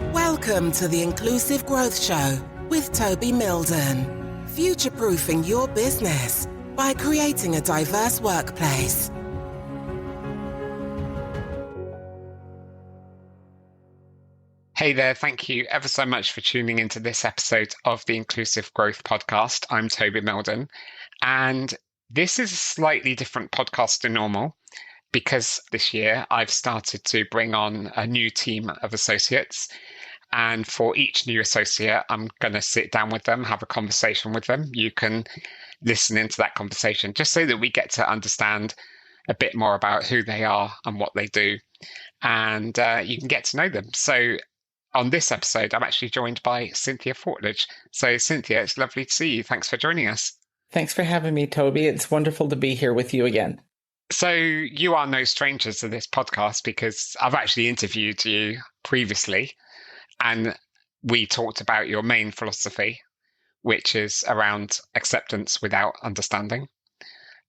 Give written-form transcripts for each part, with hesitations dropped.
Welcome to the Inclusive Growth Show with Toby Mildon. Future-proofing your business by creating a diverse workplace. Hey there, thank you ever so much for tuning into this episode of the Inclusive Growth Podcast. I'm Toby Mildon, and this is a slightly different podcast than normal because this year I've started to bring on a new team of associates. And for each new associate, I'm going to sit down with them, have a conversation with them. You can listen into that conversation just so that we get to understand a bit more about who they are and what they do. And you can get to know them. So on this episode, I'm actually joined by Cynthia Fortladge. So Cynthia, it's lovely to see you. Thanks for joining us. Thanks for having me, Toby. It's wonderful to be here with you again. So you are no stranger to this podcast because I've actually interviewed you previously. And we talked about your main philosophy, which is around acceptance without understanding.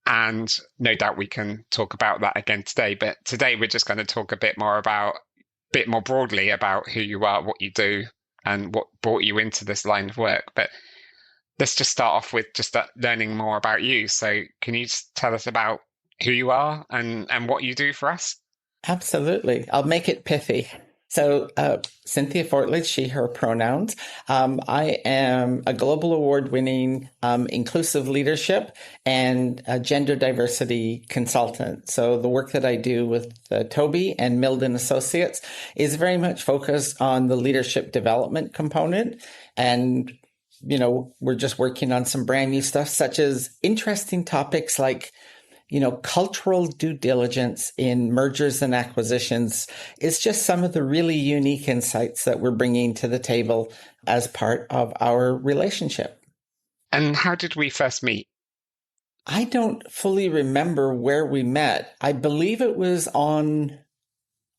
And no doubt we can talk about that again today. But today we're just going to talk a bit more broadly about who you are, what you do, and what brought you into this line of work. But let's just start off with just learning more about you. So can you just tell us about who you are and what you do for us? Absolutely. I'll make it pithy. So Cynthia Fortladge, she, her pronouns. I am a global award-winning inclusive leadership and a gender diversity consultant. So the work that I do with Toby and Mildon Associates is very much focused on the leadership development component. And, you know, we're just working on some brand new stuff, such as interesting topics like cultural due diligence in mergers and acquisitions is just some of the really unique insights that we're bringing to the table as part of our relationship. And how did we first meet? I don't fully remember where we met. I believe it was on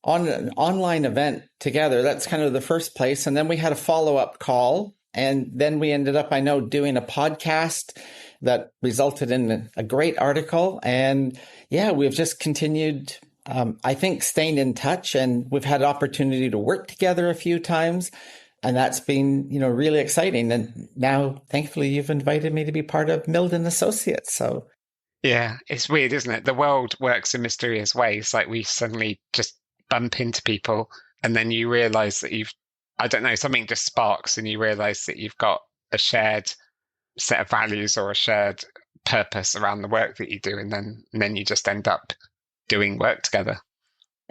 an online event together. That's kind of the first place. And then we had a follow-up call. And then we ended up, doing a podcast that resulted in a great article. And yeah, we've just continued, staying in touch, and we've had opportunity to work together a few times. And that's been, really exciting. And now, thankfully, you've invited me to be part of Mildon Associates. So yeah, it's weird, isn't it? The world works in mysterious ways. Like we suddenly just bump into people and then you realize that something just sparks and you realize that you've got a shared set of values or a shared purpose around the work that you do. And then you just end up doing work together.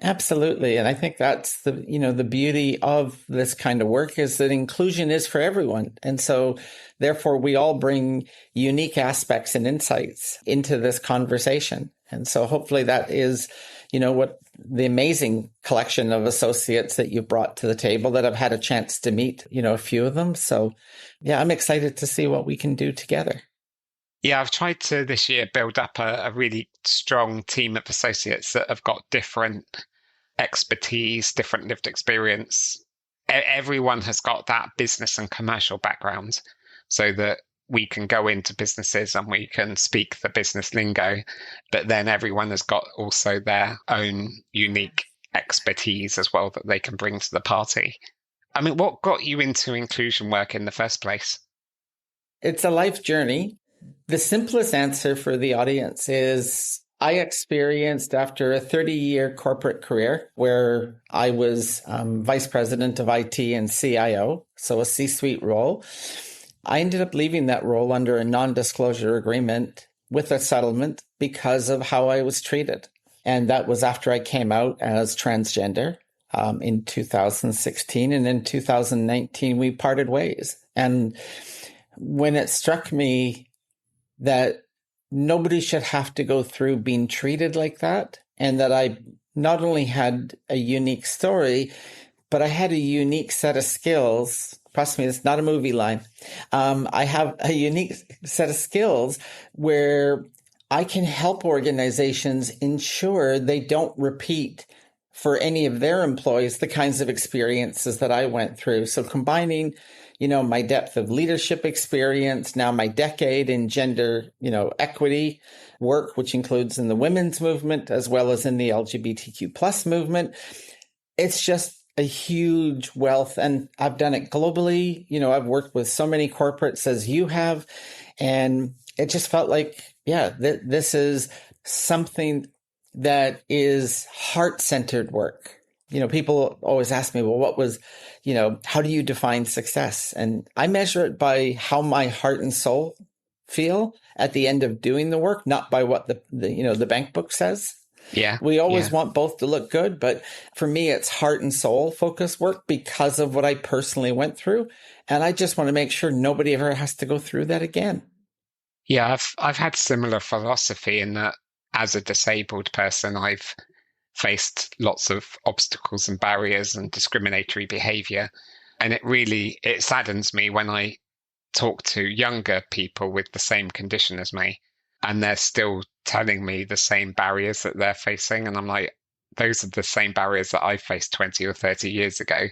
Absolutely. And I think that's the beauty of this kind of work is that inclusion is for everyone. And so therefore we all bring unique aspects and insights into this conversation. And so hopefully that is, what the amazing collection of associates that you've brought to the table that I've had a chance to meet, a few of them. So yeah, I'm excited to see what we can do together. Yeah, I've tried to this year build up a really strong team of associates that have got different expertise, different lived experience. Everyone has got that business and commercial background so that we can go into businesses and we can speak the business lingo, but then everyone has got also their own unique expertise as well that they can bring to the party. What got you into inclusion work in the first place? It's a life journey. The simplest answer for the audience is I experienced after a 30-year corporate career where I was vice president of IT and CIO, so a C-suite role. I ended up leaving that role under a non-disclosure agreement with a settlement because of how I was treated. And that was after I came out as transgender in 2016. And in 2019, we parted ways. And when it struck me that nobody should have to go through being treated like that, and that I not only had a unique story, but I had a unique set of skills. Trust me, it's not a movie line. I have a unique set of skills where I can help organizations ensure they don't repeat for any of their employees the kinds of experiences that I went through. So combining, my depth of leadership experience, now my decade in gender, equity work, which includes in the women's movement as well as in the LGBTQ plus movement. It's just a huge wealth, and I've done it globally. I've worked with so many corporates as you have, and it just felt like, this is something that is heart-centered work. People always ask me, well, how do you define success? And I measure it by how my heart and soul feel at the end of doing the work, not by what the bank book says. Yeah. We always want both to look good, but for me, it's heart and soul focused work because of what I personally went through. And I just want to make sure nobody ever has to go through that again. Yeah, I've had similar philosophy in that as a disabled person, I've faced lots of obstacles and barriers and discriminatory behavior. And it saddens me when I talk to younger people with the same condition as me, and they're still telling me the same barriers that they're facing. And I'm like, those are the same barriers that I faced 20 or 30 years ago.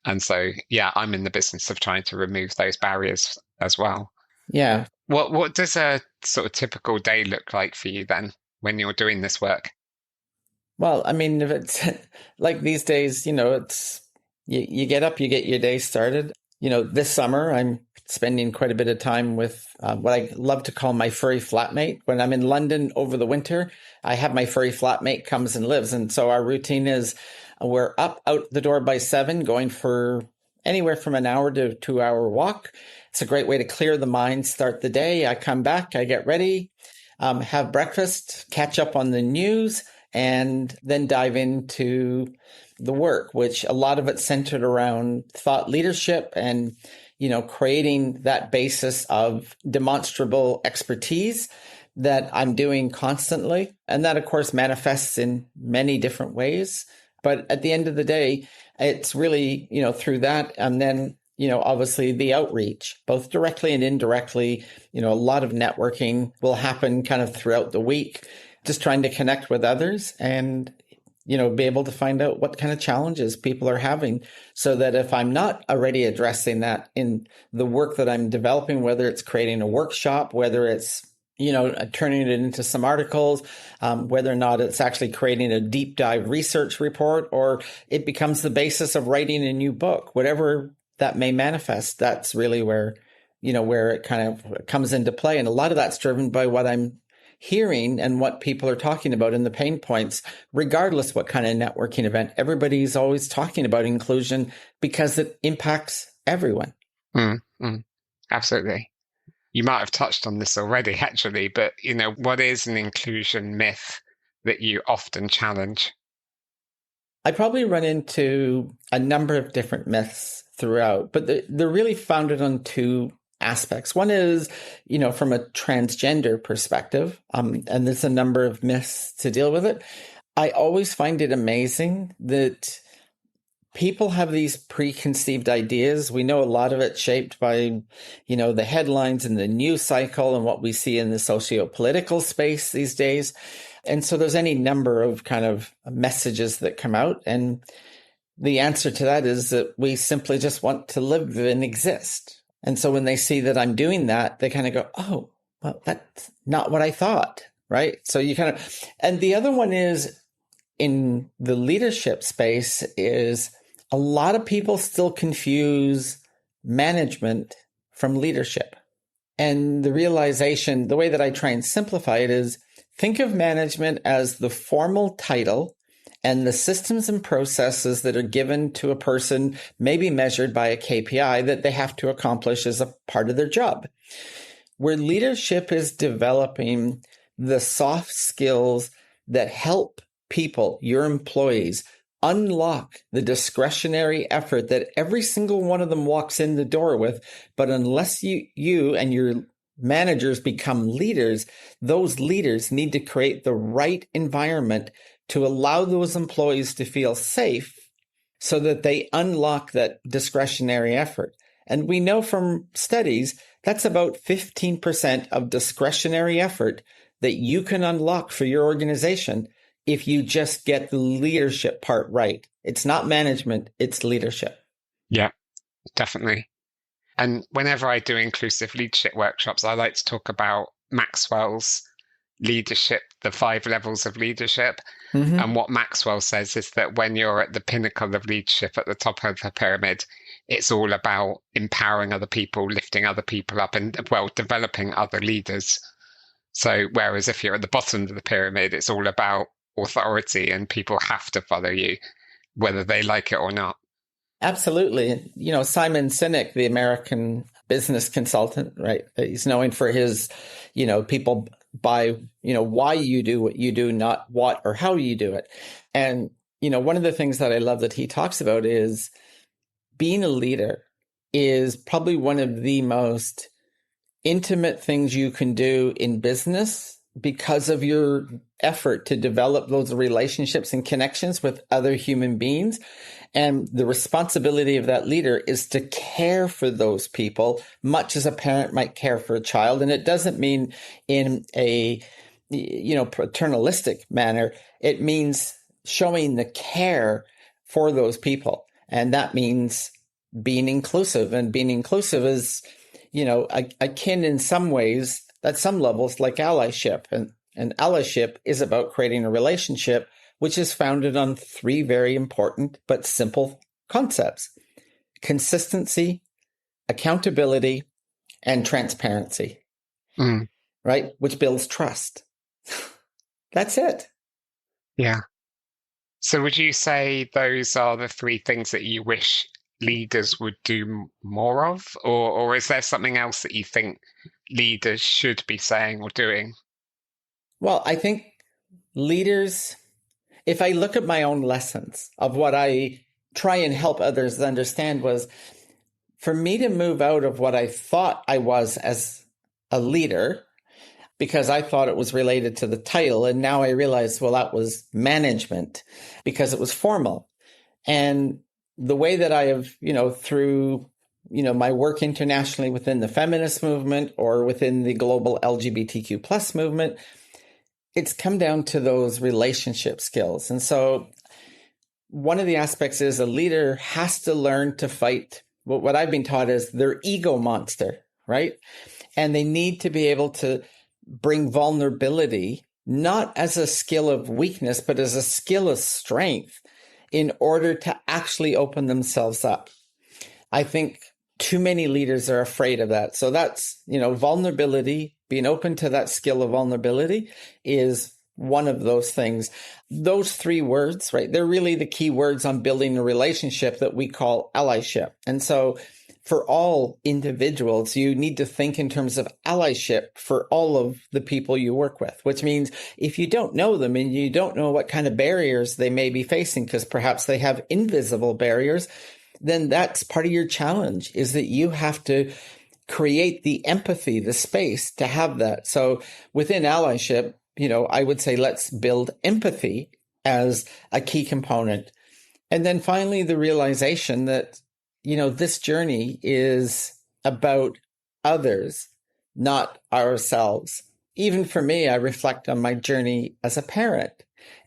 And so, yeah, I'm in the business of trying to remove those barriers as well. Yeah. What does a sort of typical day look like for you then when you're doing this work? Well, I mean, if it's like these days, it's you get up, you get your day started. This summer, I'm spending quite a bit of time with what I love to call my furry flatmate. When I'm in London over the winter, I have my furry flatmate comes and lives. And so our routine is we're up out the door by 7, going for anywhere from an hour to 2-hour walk. It's a great way to clear the mind, start the day. I come back, I get ready, have breakfast, catch up on the news, and then dive into the work, which a lot of it's centered around thought leadership and, creating that basis of demonstrable expertise that I'm doing constantly. And that, of course, manifests in many different ways. But at the end of the day, it's really, through that. And then, obviously the outreach, both directly and indirectly, a lot of networking will happen kind of throughout the week, just trying to connect with others and, be able to find out what kind of challenges people are having so that if I'm not already addressing that in the work that I'm developing, whether it's creating a workshop, whether it's, turning it into some articles, whether or not it's actually creating a deep dive research report, or it becomes the basis of writing a new book, whatever that may manifest, that's really where it kind of comes into play. And a lot of that's driven by what I'm hearing and what people are talking about in the pain points, regardless what kind of networking event. Everybody's always talking about inclusion because it impacts everyone. Absolutely. You might have touched on this already, actually, but, what is an inclusion myth that you often challenge? I probably run into a number of different myths throughout, but they're really founded on two aspects. One is, from a transgender perspective, and there's a number of myths to deal with it. I always find it amazing that people have these preconceived ideas. We know a lot of it shaped by, the headlines and the news cycle and what we see in the socio-political space these days. And so there's any number of kind of messages that come out. And the answer to that is that we simply just want to live and exist. And so when they see that I'm doing that, they kind of go, oh, well, that's not what I thought, right? So and the other one is in the leadership space is a lot of people still confuse management from leadership. And the realization, the way that I try and simplify it is think of management as the formal title and the systems and processes that are given to a person, maybe measured by a KPI that they have to accomplish as a part of their job. Where leadership is developing the soft skills that help people, your employees, unlock the discretionary effort that every single one of them walks in the door with. But unless you and your managers become leaders, those leaders need to create the right environment to allow those employees to feel safe so that they unlock that discretionary effort. And we know from studies that's about 15% of discretionary effort that you can unlock for your organization if you just get the leadership part right. It's not management, it's leadership. Yeah, definitely. And whenever I do inclusive leadership workshops, I like to talk about Maxwell's leadership, the 5 levels of leadership. Mm-hmm. And what Maxwell says is that when you're at the pinnacle of leadership at the top of the pyramid, it's all about empowering other people, lifting other people up, and, well, developing other leaders. So whereas if you're at the bottom of the pyramid, it's all about authority and people have to follow you, whether they like it or not. Absolutely. Simon Sinek, the American business consultant, right? He's known for his, people buy, why you do what you do, not what or how you do it. And, one of the things that I love that he talks about is being a leader is probably one of the most intimate things you can do in business because of your effort to develop those relationships and connections with other human beings. And the responsibility of that leader is to care for those people, much as a parent might care for a child. And it doesn't mean in a, paternalistic manner. It means showing the care for those people. And that means being inclusive. And being inclusive is, akin in some ways, at some levels, like allyship. And allyship is about creating a relationship which is founded on 3 very important but simple concepts: consistency, accountability, and transparency, right? Which builds trust. That's it. Yeah. So would you say those are the 3 things that you wish leaders would do more of? Or is there something else that you think leaders should be saying or doing? Well, I think leaders, if I look at my own lessons of what I try and help others understand, was for me to move out of what I thought I was as a leader, because I thought it was related to the title. And now I realize, well, that was management because it was formal. And the way that I have, through, my work internationally within the feminist movement or within the global LGBTQ plus movement, it's come down to those relationship skills. And so one of the aspects is a leader has to learn to fight what I've been taught is their ego monster, right? And they need to be able to bring vulnerability, not as a skill of weakness, but as a skill of strength in order to actually open themselves up. I think too many leaders are afraid of that. So that's, vulnerability, being open to that skill of vulnerability is one of those things. Those 3 words, right? They're really the key words on building a relationship that we call allyship. And so for all individuals, you need to think in terms of allyship for all of the people you work with, which means if you don't know them and you don't know what kind of barriers they may be facing, because perhaps they have invisible barriers, then that's part of your challenge, is that you have to create the empathy, the space to have that. So within allyship, I would say let's build empathy as a key component. And then finally, the realization that, this journey is about others, not ourselves. Even for me, I reflect on my journey as a parent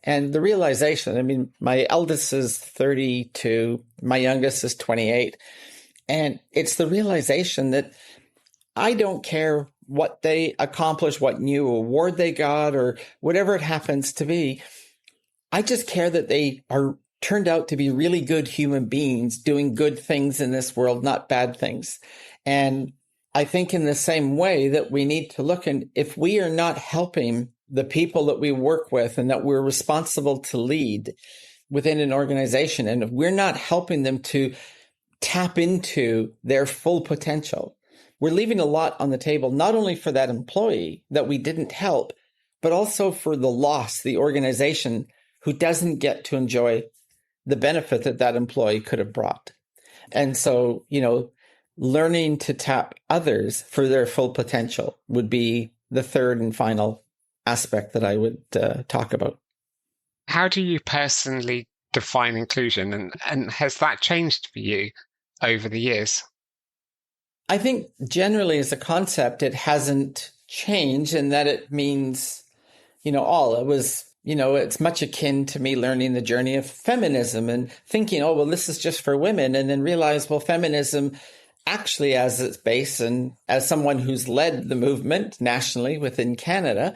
and the realization, my eldest is 32, my youngest is 28. And it's the realization that I don't care what they accomplish, what new award they got, or whatever it happens to be. I just care that they are turned out to be really good human beings doing good things in this world, not bad things. And I think in the same way that we need to look, and if we are not helping the people that we work with and that we're responsible to lead within an organization, and if we're not helping them to tap into their full potential, we're leaving a lot on the table, not only for that employee that we didn't help, but also for the loss, the organization who doesn't get to enjoy the benefit that that employee could have brought. And so, learning to tap others for their full potential would be the third and final aspect that I would talk about. How do you personally define inclusion, and has that changed for you over the years? I think generally as a concept, it hasn't changed in that it means, all. It was, it's much akin to me learning the journey of feminism and thinking, oh, well, this is just for women. And then realize, well, feminism actually as its base, and as someone who's led the movement nationally within Canada,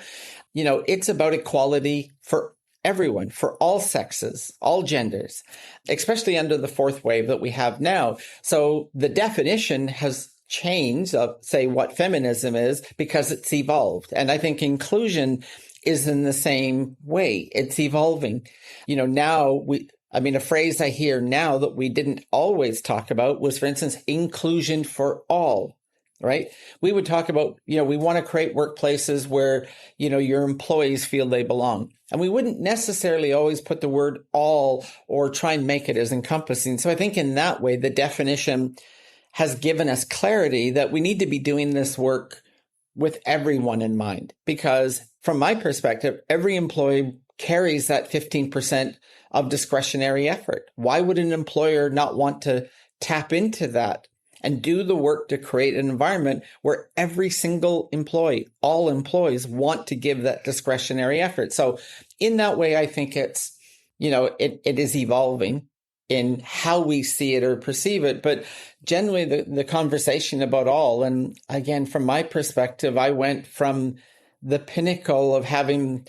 it's about equality for everyone, for all sexes, all genders, especially under the fourth wave that we have now. So the definition has changed of, say, what feminism is because it's evolved. And I think inclusion is in the same way. It's evolving. Now a phrase I hear now that we didn't always talk about was, for instance, inclusion for all. Right? We would talk about, we want to create workplaces where, your employees feel they belong. And we wouldn't necessarily always put the word all or try and make it as encompassing. So I think in that way, the definition has given us clarity that we need to be doing this work with everyone in mind. Because from my perspective, every employee carries that 15% of discretionary effort. Why would an employer not want to tap into that and do the work to create an environment where every single employee, all employees, want to give that discretionary effort? So in that way, I think it's, it is evolving in how we see it or perceive it. But generally, the conversation about all, and again, from my perspective, I went from the pinnacle of having,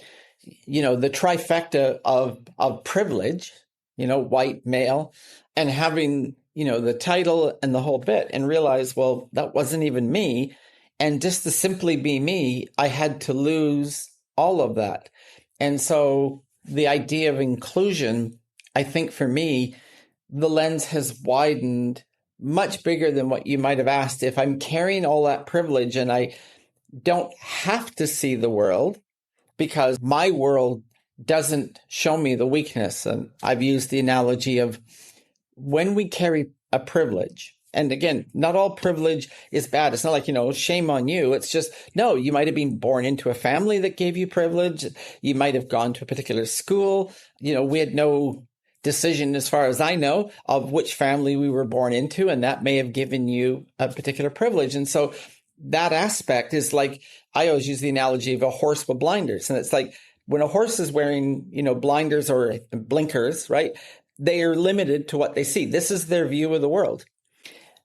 the trifecta of privilege, white male, and having the title and the whole bit, and realize, well, that wasn't even me. And just to simply be me, I had to lose all of that. And so the idea of inclusion, I think for me, the lens has widened much bigger than what you might have asked. If I'm carrying all that privilege and I don't have to see the world because my world doesn't show me the weakness. And I've used the analogy of, when we carry a privilege, and again, not all privilege is bad. It's not like, shame on you. It's just, no, you might have been born into a family that gave you privilege. You might have gone to a particular school. We had no decision, as far as I know, of which family we were born into, and that may have given you a particular privilege. And so that aspect is like, I always use the analogy of a horse with blinders. And it's like, when a horse is wearing, blinders or blinkers, right? They are limited to what they see. This is their view of the world.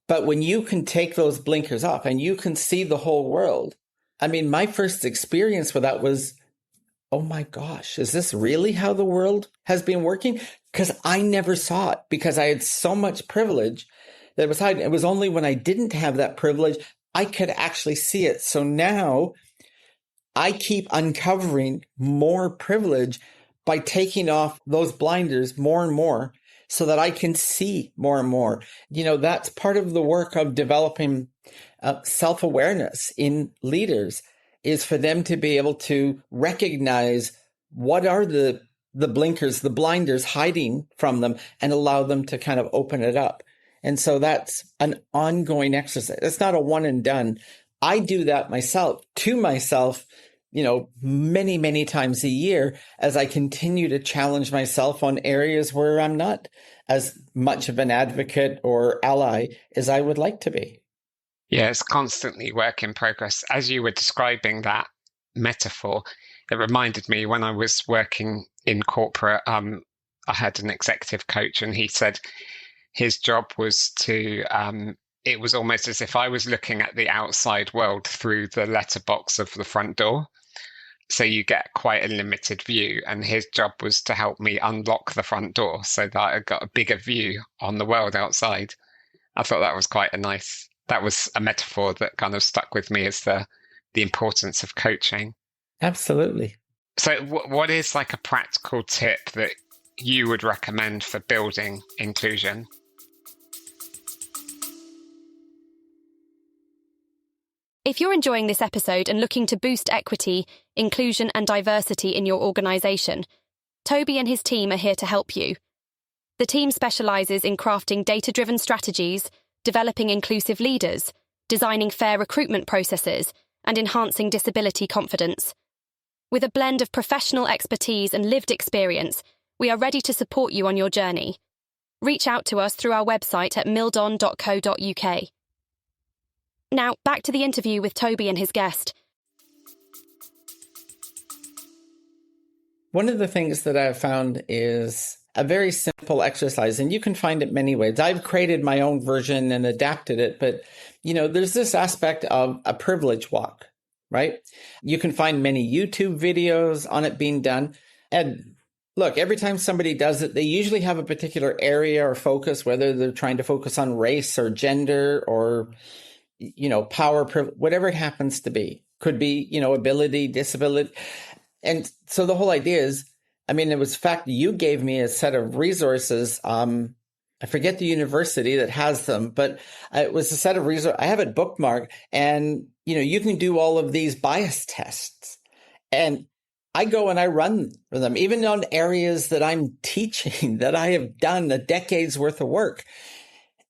But when you can take those blinkers off and you can see the whole world, my first experience with that was, oh my gosh, is this really how the world has been working? Because I never saw it, because I had so much privilege that it was hiding. It was only when I didn't have that privilege, I could actually see it. So now I keep uncovering more privilege by taking off those blinders more and more so that I can see more and more. That's part of the work of developing self-awareness in leaders, is for them to be able to recognize what are the blinkers, the blinders hiding from them, and allow them to kind of open it up. And so that's an ongoing exercise. It's not a one and done. I do that to myself, many, many times a year as I continue to challenge myself on areas where I'm not as much of an advocate or ally as I would like to be. Yeah, it's constantly work in progress. As you were describing that metaphor, it reminded me when I was working in corporate, I had an executive coach, and he said his job was to, it was almost as if I was looking at the outside world through the letterbox of the front door. So you get quite a limited view, and his job was to help me unlock the front door so that I got a bigger view on the world outside. I thought that was that was a metaphor that kind of stuck with me as the importance of coaching. Absolutely. So what is like a practical tip that you would recommend for building inclusion? If you're enjoying this episode and looking to boost equity, inclusion and diversity in your organisation, Toby and his team are here to help you. The team specialises in crafting data-driven strategies, developing inclusive leaders, designing fair recruitment processes, and enhancing disability confidence. With a blend of professional expertise and lived experience, we are ready to support you on your journey. Reach out to us through our website at mildon.co.uk. Now, back to the interview with Toby and his guest. One of the things that I've found is a very simple exercise, and you can find it many ways. I've created my own version and adapted it, but, there's this aspect of a privilege walk. right? You can find many YouTube videos on it being done. And look, every time somebody does it, they usually have a particular area or focus, whether they're trying to focus on race or gender or, power, whatever it happens to be. Could be, ability, disability. And so the whole idea is, it was the fact that you gave me a set of resources. I forget the university that has them, but it was a set of resources. I have it bookmarked, and, you can do all of these bias tests. And I go and I run them, even on areas that I'm teaching, that I have done a decade's worth of work.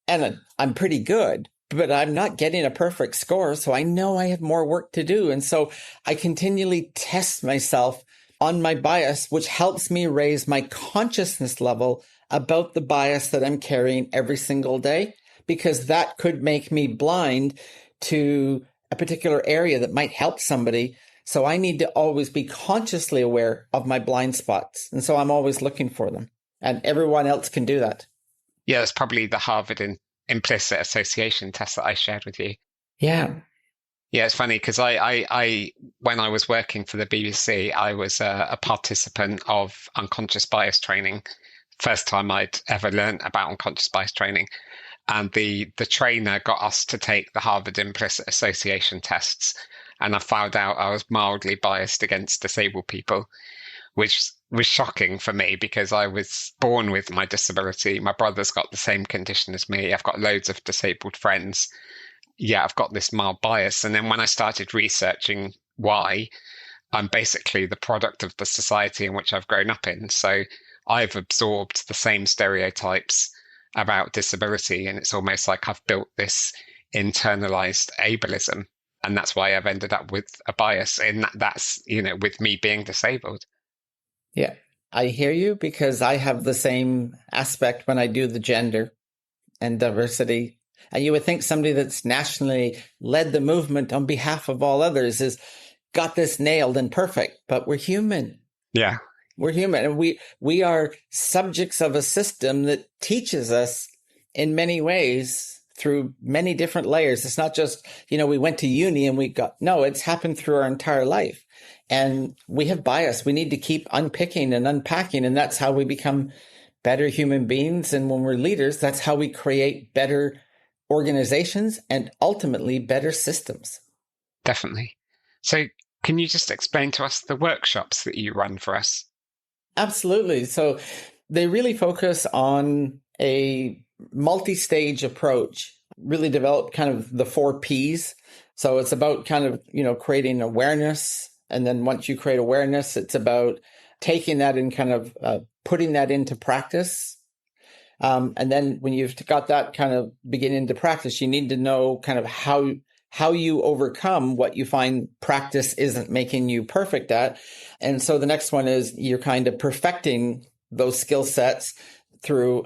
And I'm pretty good, but I'm not getting a perfect score. So I know I have more work to do. And so I continually test myself on my bias, which helps me raise my consciousness level about the bias that I'm carrying every single day, because that could make me blind to a particular area that might help somebody. So I need to always be consciously aware of my blind spots. And so I'm always looking for them. And everyone else can do that. Yeah, it's probably the Harvard implicit association test that I shared with you. Yeah. Yeah, it's funny because I when I was working for the BBC, I was a participant of unconscious bias training. First time I'd ever learned about unconscious bias training. And the trainer got us to take the Harvard implicit association tests. And I found out I was mildly biased against disabled people, which was shocking for me because I was born with my disability. My brother's got the same condition as me. I've got loads of disabled friends. Yeah, I've got this mild bias. And then when I started researching why, I'm basically the product of the society in which I've grown up in. So I've absorbed the same stereotypes about disability. And it's almost like I've built this internalized ableism. And that's why I've ended up with a bias. And that's, with me being disabled. Yeah, I hear you, because I have the same aspect when I do the gender and diversity. And you would think somebody that's nationally led the movement on behalf of all others has got this nailed and perfect, but we're human. Yeah. We're human. And we are subjects of a system that teaches us in many ways through many different layers. It's not just, we went to uni and it's happened through our entire life. And we have bias. We need to keep unpicking and unpacking. And that's how we become better human beings. And when we're leaders, that's how we create better organizations and ultimately better systems. Definitely. So can you just explain to us the workshops that you run for us? Absolutely. So they really focus on a multi-stage approach, really develop kind of the 4 Ps. So it's about kind of, creating awareness. And then once you create awareness, it's about taking that and kind of putting that into practice. And then when you've got that kind of beginning to practice, you need to know kind of how you overcome what you find practice isn't making you perfect at. And so the next one is you're kind of perfecting those skill sets through,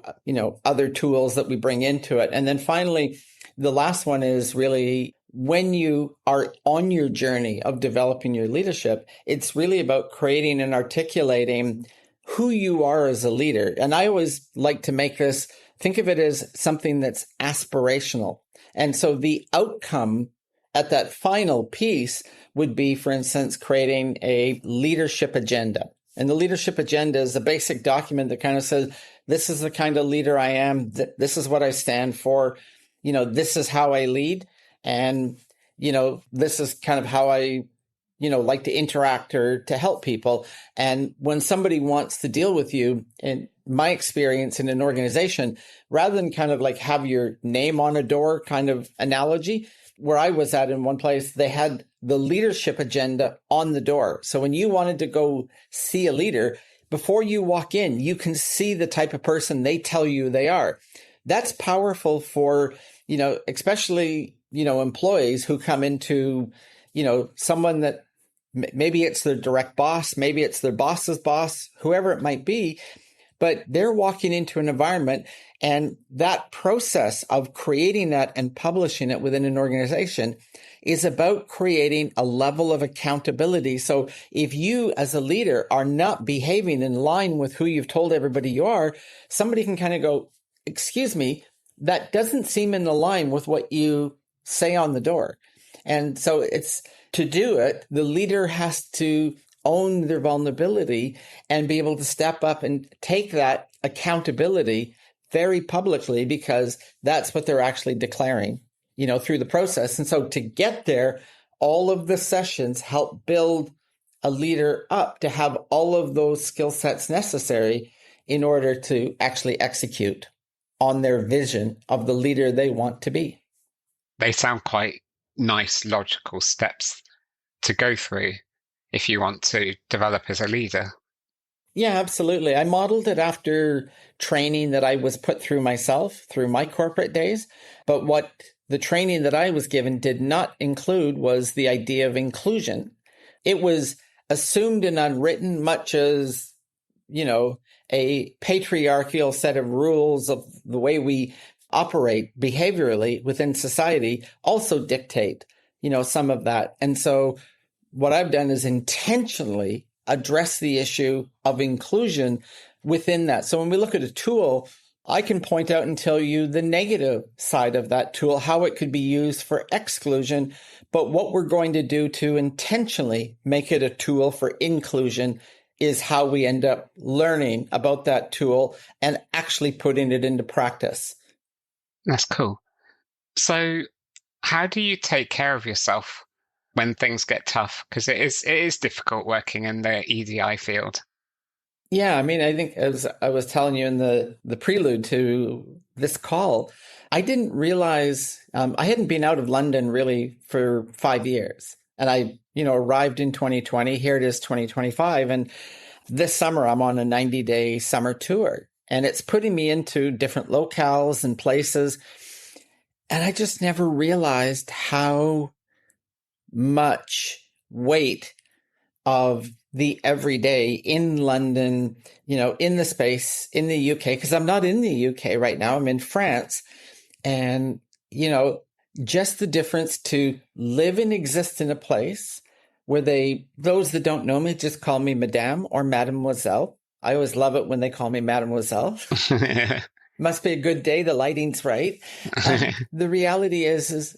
other tools that we bring into it. And then finally, the last one is really when you are on your journey of developing your leadership, it's really about creating and articulating who you are as a leader. And I always like to think of it as something that's aspirational. And so the outcome at that final piece would be, for instance, creating a leadership agenda. And the leadership agenda is a basic document that kind of says, this is the kind of leader I am. This is what I stand for. This is how I lead. And, this is kind of how I, like to interact or to help people. And when somebody wants to deal with you, in my experience in an organization, rather than kind of like have your name on a door kind of analogy, where I was at in one place, they had the leadership agenda on the door. So when you wanted to go see a leader, before you walk in, you can see the type of person they tell you they are. That's powerful for, especially, employees who come into, someone that maybe it's their direct boss, maybe it's their boss's boss, whoever it might be, but they're walking into an environment, and that process of creating that and publishing it within an organization is about creating a level of accountability. So if you as a leader are not behaving in line with who you've told everybody you are, somebody can kind of go, excuse me, that doesn't seem in line with what you say on the door. And so it's to do it, the leader has to own their vulnerability and be able to step up and take that accountability very publicly, because that's what they're actually declaring, through the process. And so to get there, all of the sessions help build a leader up to have all of those skill sets necessary in order to actually execute on their vision of the leader they want to be. They sound quite nice, logical steps to go through if you want to develop as a leader. Yeah, absolutely. I modeled it after training that I was put through myself through my corporate days. But what the training that I was given did not include was the idea of inclusion. It was assumed and unwritten, much as, a patriarchal set of rules of the way we operate behaviorally within society also dictate, some of that. And so what I've done is intentionally address the issue of inclusion within that. So when we look at a tool, I can point out and tell you the negative side of that tool, how it could be used for exclusion, but what we're going to do to intentionally make it a tool for inclusion is how we end up learning about that tool and actually putting it into practice. That's cool. So how do you take care of yourself when things get tough? Because it is difficult working in the EDI field. Yeah, I mean, I think as I was telling you in the prelude to this call, I didn't realize I hadn't been out of London really for 5 years. And I, arrived in 2020. Here it is 2025. And this summer, I'm on a 90-day summer tour. And it's putting me into different locales and places. And I just never realized how much weight of the everyday in London, in the space, in the UK, because I'm not in the UK right now, I'm in France. And, just the difference to live and exist in a place where those that don't know me just call me Madame or Mademoiselle. I always love it when they call me Mademoiselle. Must be a good day. The lighting's right. The reality is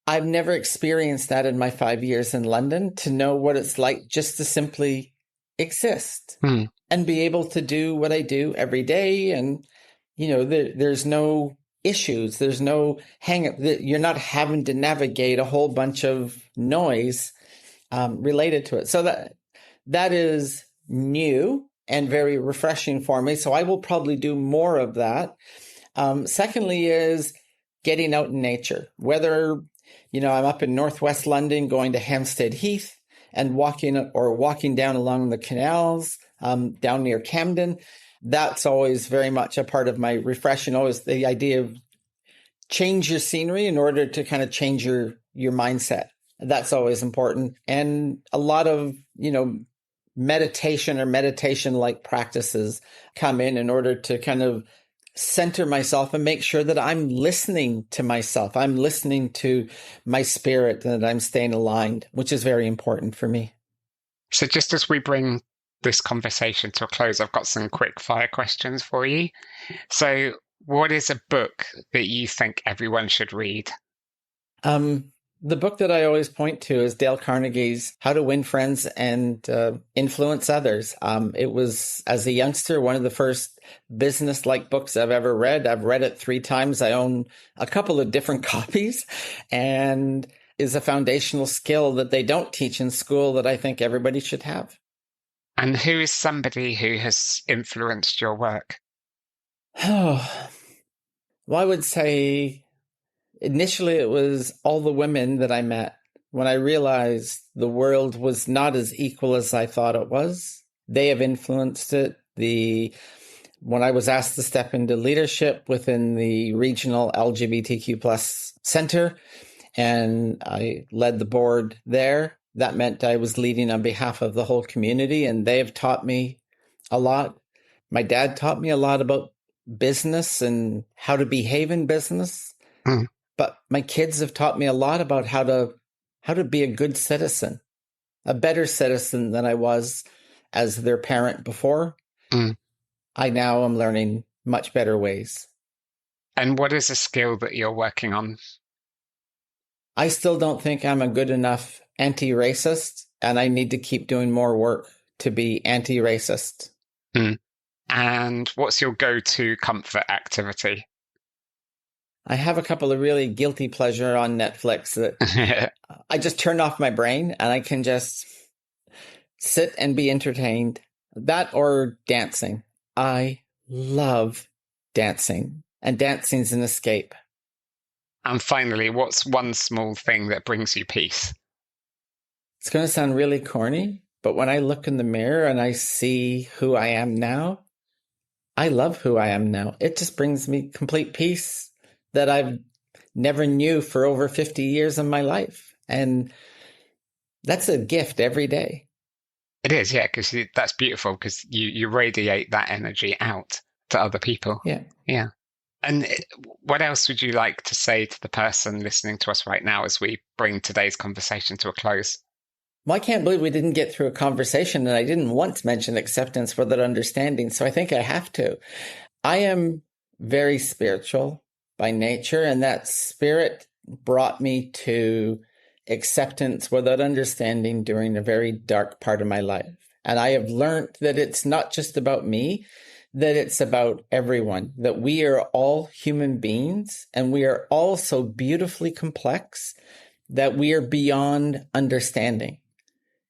I've never experienced that in my 5 years in London, to know what it's like just to simply exist and be able to do what I do every day. And, there's no issues. There's no hang up. You're not having to navigate a whole bunch of noise related to it. So that is new and very refreshing for me. So I will probably do more of that. Secondly is getting out in nature, whether I'm up in Northwest London going to Hampstead Heath and walking down along the canals down near Camden. That's always very much a part of my refreshing. Always the idea of change your scenery in order to kind of change your mindset. That's always important. And a lot of, meditation or meditation-like practices come in order to kind of center myself and make sure that I'm listening to myself. I'm listening to my spirit, and that I'm staying aligned, which is very important for me. So just as we bring this conversation to a close, I've got some quick fire questions for you. So what is a book that you think everyone should read? The book that I always point to is Dale Carnegie's How to Win Friends and Influence Others. It was, as a youngster, one of the first business-like books I've ever read. I've read it 3 times. I own a couple of different copies, and is a foundational skill that they don't teach in school that I think everybody should have. And who is somebody who has influenced your work? Oh, well, I would say initially it was all the women that I met when I realized the world was not as equal as I thought it was. They have influenced it. When I was asked to step into leadership within the regional LGBTQ plus center, and I led the board there, that meant I was leading on behalf of the whole community, and they have taught me a lot. My dad taught me a lot about business and how to behave in business. But my kids have taught me a lot about how to be a good citizen, a better citizen than I was as their parent before. I now am learning much better ways. And what is a skill that you're working on? I still don't think I'm a good enough anti-racist, and I need to keep doing more work to be anti-racist. And what's your go-to comfort activity? I have a couple of really guilty pleasure on Netflix that I just turn off my brain and I can just sit and be entertained. That or dancing. I love dancing, and dancing's an escape. And finally, what's one small thing that brings you peace? It's going to sound really corny, but when I look in the mirror and I see who I am now, I love who I am now. It just brings me complete peace that I've never knew for over 50 years of my life. And that's a gift every day. It is, yeah, because that's beautiful because you radiate that energy out to other people. Yeah. And what else would you like to say to the person listening to us right now as we bring today's conversation to a close? Well, I can't believe we didn't get through a conversation, and I didn't once mention acceptance without understanding, so I think I have to. I am very spiritual by nature, and that spirit brought me to acceptance without understanding during a very dark part of my life. And I have learned that it's not just about me, that it's about everyone, that we are all human beings, and we are all so beautifully complex that we are beyond understanding.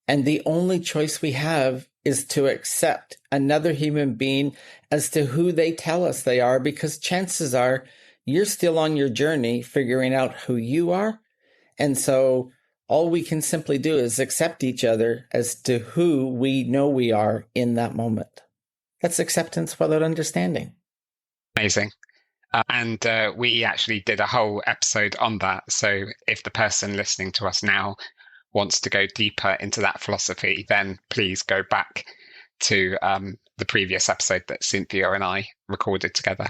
And the only choice we have is to accept another human being as to who they tell us they are, because chances are you're still on your journey figuring out who you are. And so all we can simply do is accept each other as to who we know we are in that moment. That's acceptance without understanding. Amazing. And we actually did a whole episode on that. So if the person listening to us now wants to go deeper into that philosophy, then please go back to the previous episode that Cynthia and I recorded together.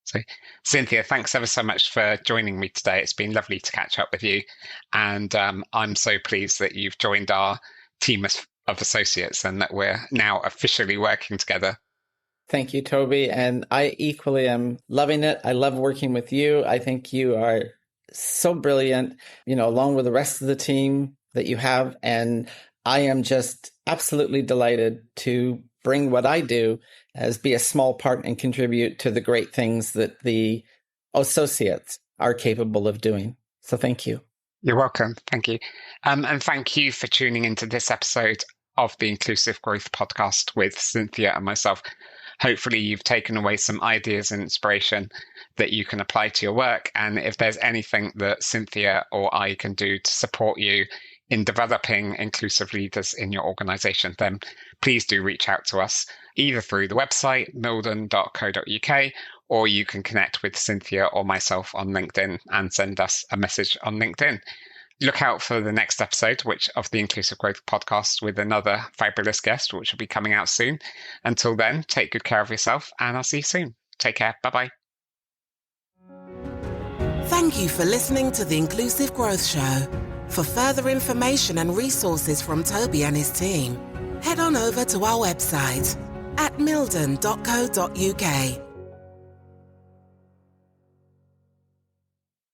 So, Cynthia, thanks ever so much for joining me today. It's been lovely to catch up with you. And I'm so pleased that you've joined our team of associates and that we're now officially working together. Thank you, Toby. And I equally am loving it. I love working with you. I think you are so brilliant, along with the rest of the team that you have. And I am just absolutely delighted to bring what I do as be a small part and contribute to the great things that the associates are capable of doing. So thank you. You're welcome. Thank you. And thank you for tuning into this episode of the Inclusive Growth Podcast with Cynthia and myself. Hopefully you've taken away some ideas and inspiration that you can apply to your work. And if there's anything that Cynthia or I can do to support you in developing inclusive leaders in your organization, then please do reach out to us either through the website, mildon.co.uk, or you can connect with Cynthia or myself on LinkedIn and send us a message on LinkedIn. Look out for the next episode, which of the Inclusive Growth Podcast with another fabulous guest, which will be coming out soon. Until then, take good care of yourself and I'll see you soon. Take care. Bye-bye. Thank you for listening to the Inclusive Growth Show. For further information and resources from Toby and his team, head on over to our website at mildon.co.uk